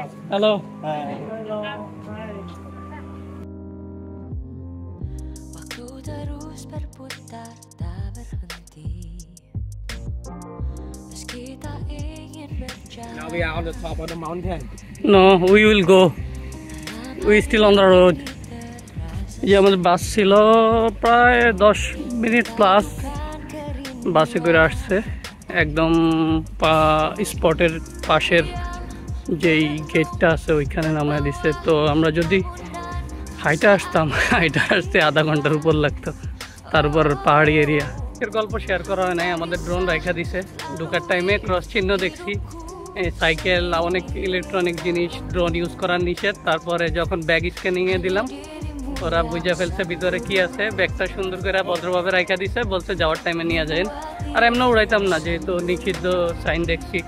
Hello. Waktu terus berputar tak berhenti. Meski tak ingin berjalan. Now we are on the top of the mountain. No, we will go. We still on the road. যে আমাদের বাস ছিল প্রায় 10 minute plus বাসে করে আসছে একদম স্পটের পাশের যেই গেটটা আছে ওইখানে নামায় দিচ্ছে। তো আমরা যদি হাইটে আসতাম হাইটে আসতে আধা ঘন্টার উপর লাগতো। তারপর পাহাড়ি এরিয়া এর গল্প শেয়ার করা হয় নাই, আমাদের ড্রোন রাখা দিছে। ঢোকার টাইমে ক্রস চিহ্ন দেখছি, সাইকেল অনেক ইলেকট্রনিক জিনিস ড্রোন ইউজ করার নিষেধ। তারপরে যখন ব্যাগ স্ক্যানিংয়ে দিলাম ওরা বুঝে ফেলছে ভিতরে কি আছে, ব্যাগটা সুন্দর করে ভদ্রভাবে রাখা দিছে, বলছে যাওয়ার টাইমে নিয়ে যাবেন। আর এমনি উড়াইতাম না, যেহেতু নিষিদ্ধ সাইন দেখছি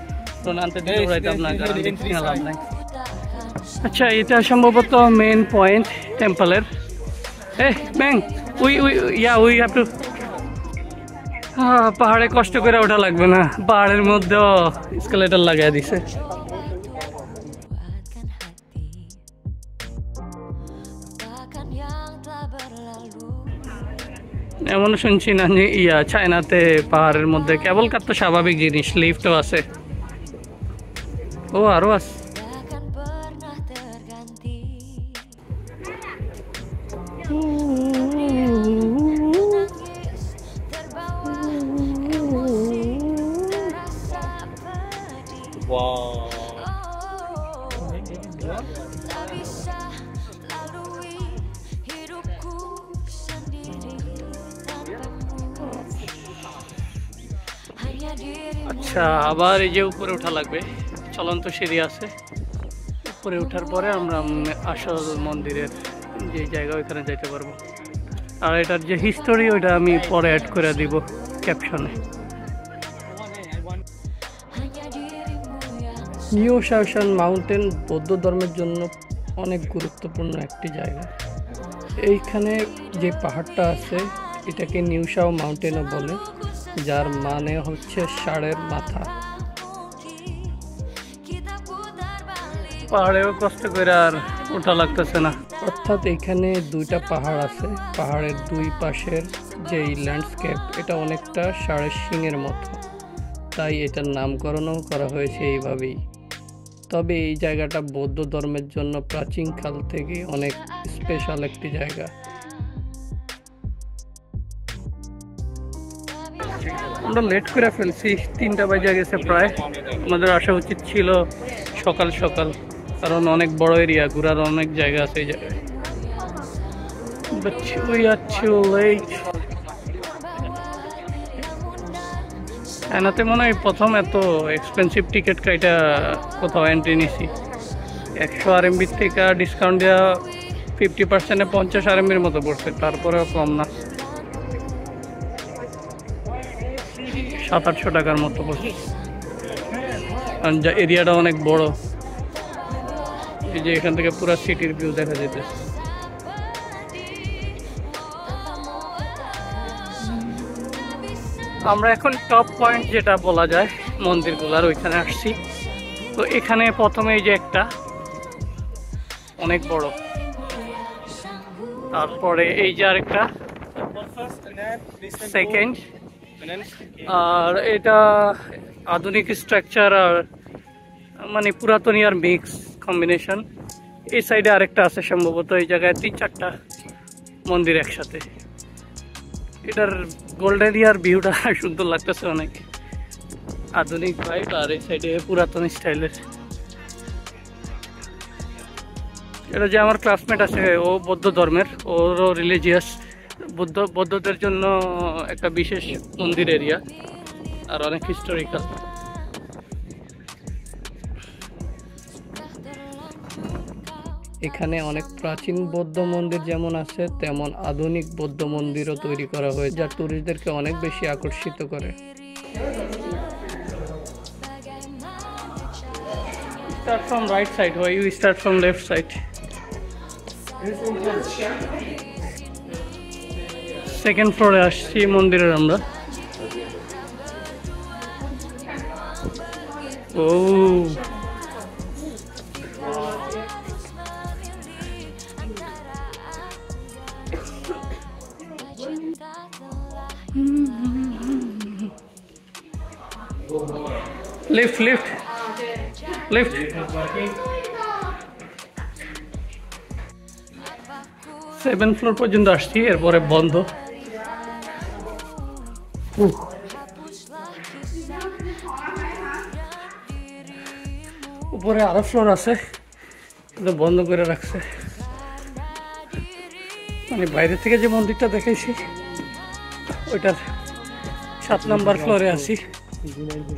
ড্রোন আনতে দিতে উড়াইতাম না, কারণ লাভ নাই। আচ্ছা, এটা সম্ভবত মেন পয়েন্ট টেম্পলের। ব্যাং উই হ্যাভ টু পাহাড়ে কষ্ট করে ওঠা লাগবে না, পাহাড়ের মধ্যেও স্কেলেটর লাগাই দিছে। এমন শুনছি না যে চায়নাতে পাহাড়ের মধ্যে কেবল কার তো স্বাভাবিক জিনিস, লিফটও আছে। ও আরো আছে। আচ্ছা, আবার এই যে উপরে ওঠা লাগবে, চলন্ত সিঁড়ি আছে। উপরে ওঠার পরে আমরা আসল মন্দিরের যে জায়গা ওইখানে যাইতে পারবো। আর এটার যে হিস্টোরি ওইটা আমি পরে অ্যাড করে দিব ক্যাপশনে। নিউ শাওশান মাউন্টেন বৌদ্ধ ধর্মের জন্য অনেক গুরুত্বপূর্ণ একটি জায়গা। এইখানে যে পাহাড়টা আছে এটাকে নিউ শাও মাউন্টেনও বলে, যার মানে হচ্ছে ষাঁড়ের মাথা। পাহাড়েও কষ্ট করে আর ওঠা লাগতেছে না। অর্থাৎ এখানে দুইটা পাহাড় আছে, পাহাড়ের দুই পাশের যেই ল্যান্ডস্কেপ এটা অনেকটা ষাঁড়ের শিংয়ের মতো, তাই এটার নামকরণও করা হয়েছে এইভাবেই। তবে এই জায়গাটা বৌদ্ধ ধর্মের জন্য প্রাচীনকাল থেকে অনেক স্পেশাল একটি জায়গা। আমরা লেট করে ফেলছি, 3টা বাজে গেছে প্রায়। আমাদের আসা উচিত ছিল সকাল সকাল, কারণ অনেক বড় এরিয়া, ঘোরার অনেক জায়গা আছে এই জায়গায়। But we are too late. এনাতে মনে হয় প্রথম এত এক্সপেন্সিভ টিকিট কাইটা কোথাও এন্ট্রি নিছি। 100 RMB থেকে ডিসকাউন্ট দেওয়া 50%-এ 50 RMB মতো পড়ছে, তারপরেও কম না, 700-800 টাকার মতো পড়ছে। কারণ এরিয়াটা অনেক বড়, এই যে এখান থেকে পুরো সিটির ভিউ দেখা যেতেছে। আমরা এখন টপ পয়েন্ট যেটা বলা যায় মন্দিরগুলার ওইখানে আসছি। তো এখানে প্রথমে এই যে একটা অনেক বড়, তারপরে এই যে আরেকটা সেকেন্ড, আর এটা আধুনিক স্ট্রাকচার আর মানে পুরাতন আর মিক্স কম্বিনেশন। এই সাইডে আরেকটা আছে সম্ভবত, এই জায়গায় 3-4টা মন্দির একসাথে। এটার গোল্ডেন ইয়ার ভিউটা সুন্দর লাগতেছে অনেক, আধুনিক ভাইব, আর এই সাইডে পুরাতন স্টাইলের। এটা যে আমার ক্লাসমেট আছে ও বৌদ্ধ ধর্মের, ওরও রিলিজিয়াস, বৌদ্ধদের জন্য একটা বিশেষ মন্দির এরিয়া আর অনেক হিস্টোরিক্যাল। এখানে অনেক প্রাচীন বৌদ্ধ মন্দির যেমন আছে, তেমন আধুনিক বৌদ্ধ মন্দিরও তৈরি করা হয়েছে, যা টুরিস্টদেরকে অনেক বেশি আকর্ষিত করে। Start from right side, why you start from left side? Second ফ্লোরে আসছি মন্দিরের আমরা। ও লিফট লিফট লিফট 7 ফ্লোর পর্যন্ত আসছি, এরপরে বন্ধ। উপরে আরো ফ্লোর আছে, কিন্তু বন্ধ করে রাখছে। মানে বাইরে থেকে যে মন্দিরটা দেখাইছি ওইটার 7 নাম্বার ফ্লোরে আছি,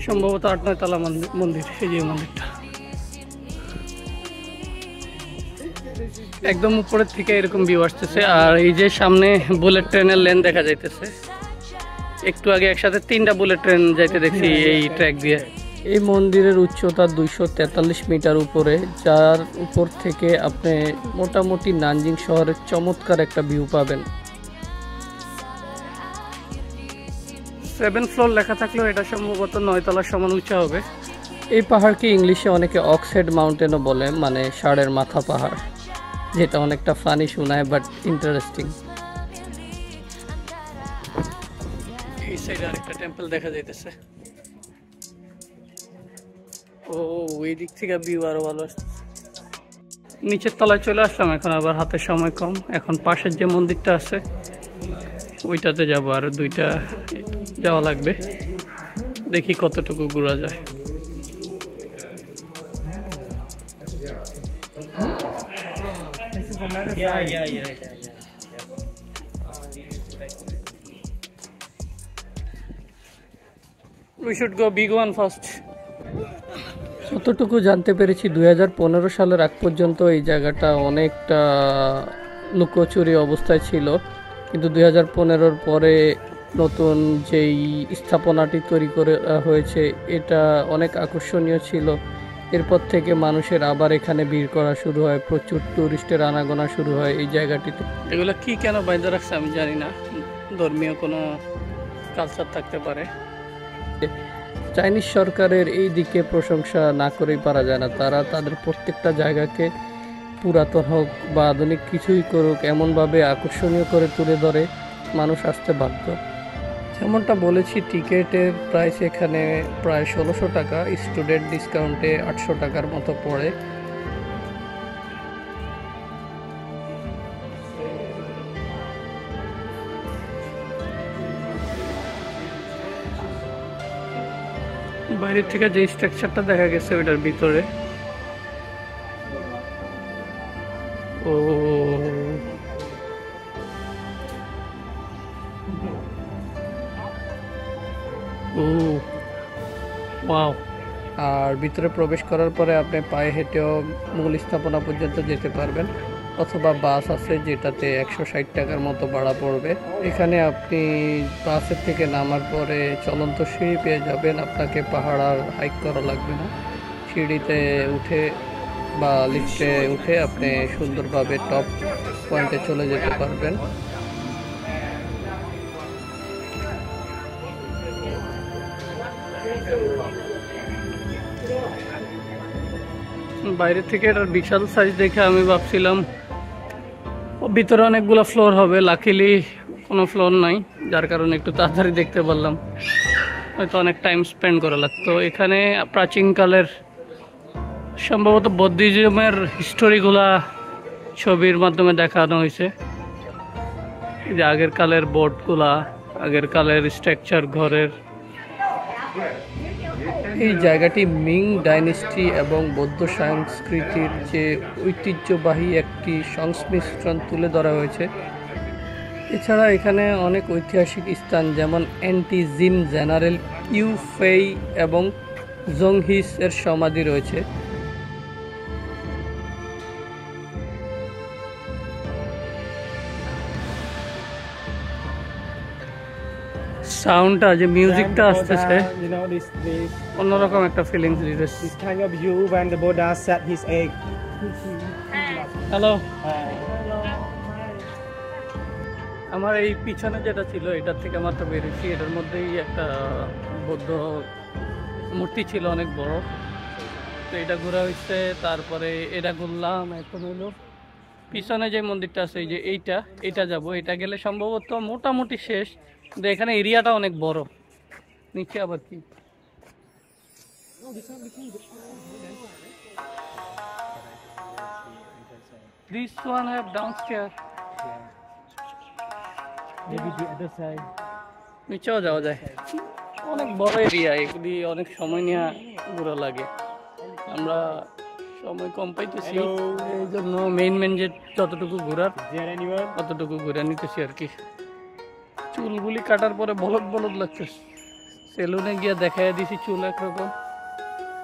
সম্ভবত 8-9 তলা মন্দির। এই যে মন্দিরটা একদম উপরের থেকে এরকম ভিউ আসতেছে। আর এই যে সামনে বুলেট ট্রেনের লেন দেখা যাইতেছে, একটু আগে একসাথে 3টা বুলেট ট্রেন যাইতে দেখছি এই ট্র্যাক দিয়ে। এই মন্দিরের উচ্চতা 243 মিটার উপরে, যার উপর থেকে আপনি মোটামুটি নানজিং শহরের চমৎকার একটা ভিউ পাবেন। 7 ফ্লোর লেখা থাকলেও এটা সম্ভবত 9 তলার সমান উঁচা হবে। এই পাহাড়কে ইংলিশে অনেকে অক্সহেড মাউন্টেনও বলে, মানে ষাঁড়ের মাথা পাহাড়, যেটা অনেকটা ফানি শোনায় বাট ইন্টারেস্টিং। এই সাইডে আরেকটা টেম্পল দেখা যাইতেছে। ও ওই দিক থেকে ভিউ আরো ভালো আসছে। নিচের তলায় চলে আসলাম, এখন আবার হাতে সময় কম। এখন পাশের যে মন্দিরটা আছে ওইটাতে যাবো, আর 2টা যাওয়া লাগবে, দেখি কতটুকু ঘোরা যায়। We should go big one first. যতটুকু জানতে পেরেছি 2015 সালের আগ পর্যন্ত এই জায়গাটা অনেকটা লুকোচুরি অবস্থায় ছিল, কিন্তু 2015-র পরে নতুন যেই স্থাপনাটি তৈরি করে হয়েছে এটা অনেক আকর্ষণীয় ছিল। এরপর থেকে মানুষের আবার এখানে ভিড় করা শুরু হয়, প্রচুর টুরিস্টের আনাগোনা শুরু হয় এই জায়গাটিতে। এগুলো কি কেন বাইরে রাখছে আমি জানি না, ধর্মীয় কোনো কালচার থাকতে পারে। চাইনিজ সরকারের এই দিকে প্রশংসা না করেই পারা যায় না। তারা তাদের প্রত্যেকটা জায়গাকে পুরাতন হোক বা আধুনিক কিছুই করুক এমনভাবে আকর্ষণীয় করে তুলে ধরে মানুষ আসতে বাধ্য। যেমনটা বলেছি, টিকিটের প্রাইস এখানে প্রায় 1600 টাকা, স্টুডেন্ট ডিসকাউন্টে 800 টাকার মতো পড়ে। বাইরের থেকে যে স্ট্রাকচারটা দেখা গেছে ওইটার ভিতরে ও ওয়াও। আর ভিতরে প্রবেশ করার পরে আপনি পায়ে হেঁটেও মূল স্থাপনা পর্যন্ত যেতে পারবেন, অথবা বাস আছে যেটাতে 160 টাকার মতো ভাড়া পড়বে। এখানে আপনি বাসের থেকে নামার পরে চলন্ত সিঁড়ি পেয়ে যাবেন, আপনাকে পাহাড় আর হাইক করা লাগবে না। সিঁড়িতে উঠে বা লিফটে উঠে আপনি সুন্দরভাবে টপ পয়েন্টে চলে যেতে পারবেন। বাইরে থেকে এটার বিশাল সাইজ দেখে আমি ভাবছিলাম ভিতরে অনেকগুলো ফ্লোর হবে, লাকিলি কোনো ফ্লোর নাই, যার কারণে একটু তাড়াতাড়ি দেখতে পারলাম, হয়তো অনেক টাইম স্পেন্ড করা লাগতো। এখানে প্রাচীনকালের সম্ভবত বৌদ্ধিজমের হিস্টোরিগুলা ছবির মাধ্যমে দেখানো হয়েছে, যে আগের কালের বোর্ডগুলা, আগের কালের স্ট্রাকচার ঘরের। এই জায়গাটি মিং ডাইনেস্টি এবং বৌদ্ধ সংস্কৃতির যে ঐতিহ্যবাহী একটি সংমিশ্রণ তুলে ধরা হয়েছে। এছাড়া এখানে অনেক ঐতিহাসিক স্থান যেমন অ্যান্টিজিন জেনারেল ইউ ফেই এবং জংহিস এর সমাধি রয়েছে। সাউন্ডটা যে মিউজিকটা আসতেছে অন্যরকম একটা ফিলিংস দিতেছে। This kind of view when the Buddha set his egg. Hello, আমার এই পিছনে যেটা ছিল এটার থেকে মাত্র বেরিয়েছি, এটার মধ্যেই একটা বৌদ্ধ মূর্তি ছিল অনেক বড়, তো এটা ঘোরা হয়েছে। তারপরে এটা ঘুরলাম, এখন হলো পিছনে যে মন্দিরটা আছে এই যে এইটা যাব, এটা গেলে সম্ভবত মোটামুটি শেষ, কিন্তু এখানে এরিয়াটা অনেক বড়। নিচে আবার কি This one have downstairs. Maybe the other side. নিচেও যাওয়া যায়, অনেক বড় এরিয়া, এগুলি অনেক সময় নিয়ে ঘোরা লাগে। আমরা সময় কম পাইতেছি, এই জন্য মেইন যে যতটুকু ঘোরার Is there anyone? অতটুকু ঘুরে নিতেছি আর কি। চুলগুলি কাটার পরে বলদ বলদ লাগতেছে। সেলুনে গিয়ে দেখাই দিছি চুল একরকম,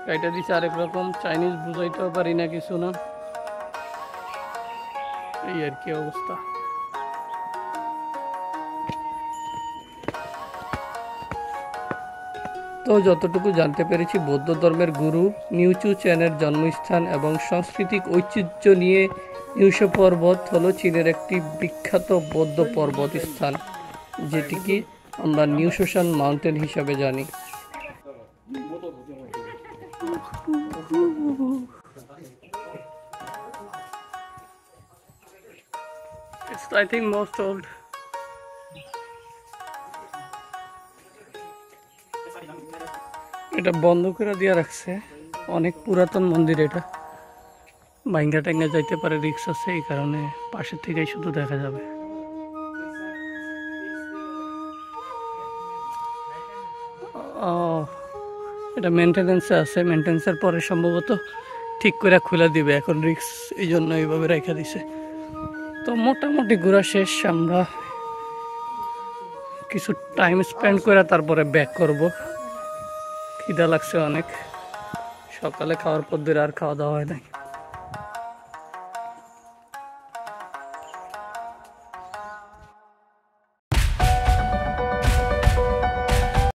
কাটা দিছি আরেক রকম। চাইনিজ বুঝাইতেও পারি না কিছু না, এই আর কি অবস্থা। তো যতটুকু জানতে পেরেছি, বৌদ্ধ ধর্মের গুরু নিউচু চ্যানের জন্মস্থান এবং সাংস্কৃতিক ঐতিহ্য নিয়ে নিউশো পর্বত হলো চীনের একটি বিখ্যাত বৌদ্ধ পর্বত স্থান, যেটিকে আমরা নিউশোসান মাউন্টেন হিসাবে জানি। It's I think most old. এটা বন্ধ করে দিয়ে রাখছে, অনেক পুরাতন মন্দির। এটা ভাঙ্গা টাঙ্গা যাইতে পারে, রিক্স আছে, এই কারণে পাশের থেকেই শুধু দেখা যাবে। এটা মেনটেন্যান্সে আছে, মেনটেন্যান্সের পরে সম্ভবত ঠিক করে খুলে দিবে, এখন রিক্স এই জন্য এইভাবে রেখে দিছে। তো মোটামুটি ঘোরা শেষ, আমরা কিছু টাইম স্পেন্ড করে তারপরে ব্যাক করব। খিদা লাগছে অনেক, সকালে খাওয়ার পর ধরে আর খাওয়া দাওয়া হয় নাই।